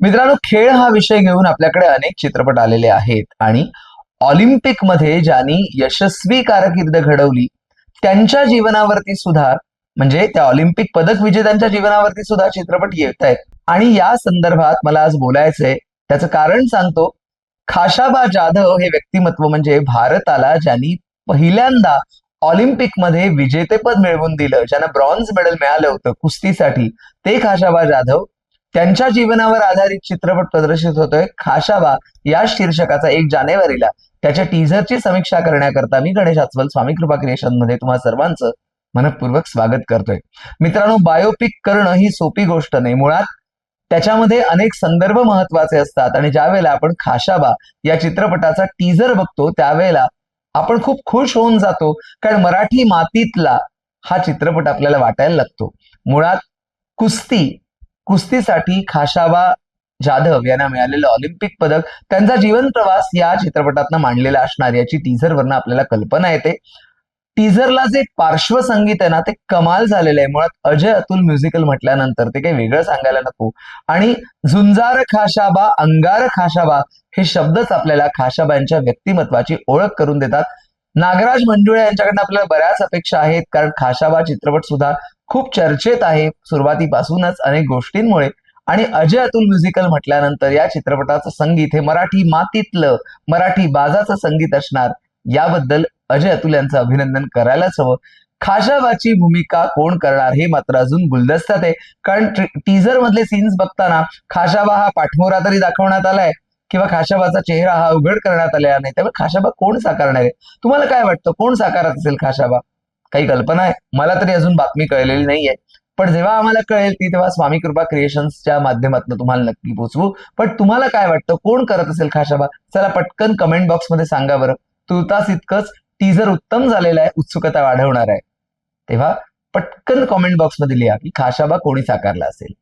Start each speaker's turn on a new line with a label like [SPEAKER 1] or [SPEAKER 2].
[SPEAKER 1] मित्रांनो, खेळ हा विषय घेऊन आपल्याकडे अनेक चित्रपट आलेले आहेत आणि ऑलिम्पिक मध्ये ज्यांनी यशस्वी कारकीर्द घडवली त्यांच्या जीवनावरती सुद्धा, म्हणजे त्या ऑलिम्पिक पदक विजेत्यांच्या जीवनावरती सुद्धा चित्रपट येत आहेत. आणि या संदर्भात मला आज बोलायचंय. त्याचं कारण सांगतो. खाशाबा जाधव हे व्यक्तिमत्व म्हणजे भारताला ज्यांनी पहिल्यांदा ऑलिम्पिकमध्ये विजेतेपद मिळवून दिलं, ज्यांना ब्रॉन्झ मेडल मिळालं होतं कुस्तीसाठी, ते खाशाबा जाधव. त्यांच्या जीवनावर आधारित चित्रपट प्रदर्शित होतोय खाशाबा या शीर्षकाचा 1 जानेवारीला. त्याच्या टीझरची समीक्षा करण्याकरता मी गणेश अस्वल स्वामी कृपा क्रिएशन मध्ये तुम्हा सर्वांचं मनपूर्वक स्वागत करतोय. मित्रांनो, बायोपिक करणं ही सोपी गोष्ट नाही. मुळात त्याच्यामध्ये अनेक संदर्भ महत्वाचे असतात आणि ज्या वेळेला आपण खाशाबा या चित्रपटाचा टीझर बघतो त्यावेळेला आपण खूप खुश होऊन जातो, कारण मराठी मातीतला हा चित्रपट आपल्याला वाटायला लागतो. मुळात कुस्तीसाठी खाशाबा जाधव यांना मिळालेलं ऑलिम्पिक पदक, त्यांचा जीवन प्रवास या चित्रपटातनं मांडलेला असणार याची टीझरवरनं आपल्याला कल्पना येते. टीझरला जे पार्श्वसंगीत आहे ना, ते कमाल झालेलं आहे. मुळात अजय अतुल म्युझिकल म्हटल्यानंतर ते काही वेगळं सांगायला नको. आणि झुंजार खाशाबा, अंगार खाशाबा हे शब्दच आपल्याला खाशाबा यांच्या व्यक्तिमत्वाची ओळख करून देतात. नागराज मंजुळे यांच्याकडनं आपल्याला बऱ्याच अपेक्षा आहेत, कारण खाशाबा चित्रपट सुद्धा खूप चर्चेत आहे सुरुवातीपासूनच अनेक गोष्टींमुळे. आणि अजय अतुल म्युझिकल म्हटल्यानंतर या चित्रपटाचं संगीत हे मराठी मातीतलं, मराठी बाजाचं संगीत असणार. याबद्दल अजय अतुल यांचं अभिनंदन करायलाच हवं. खाशाबाची भूमिका कोण करणार हे मात्र अजून गुलदस्त्यात आहे, कारण टीझर मधले सीन्स बघताना खाशाबा हा पाठमोरा तरी दाखवण्यात आलाय किंवा खाशाबाचा चेहरा हा उघड करण्यात आलेला नाही. त्यामुळे खाशाबा कोण साकारणार आहे? तुम्हाला काय वाटतं, कोण साकारत असेल खाशाबा? काही कल्पना आहे? मला तरी अजून बातमी कळलेली नाहीये, पण जेव्हा आम्हाला कळेल ती तेव्हा स्वामी कृपा क्रिएशन्सच्या माध्यमातून तुम्हाला नक्की पोचवू. पण तुम्हाला काय वाटतं, कोण करत असेल खाशाबा? चला पटकन कमेंट बॉक्समध्ये सांगा बरं. तुर्तास इतकंच, टीझर उत्तम झालेला आहे, उत्सुकता वाढवणार आहे. तेव्हा पटकन कमेंट बॉक्समध्ये लिहा की खाशाबा कोणी साकारला असेल.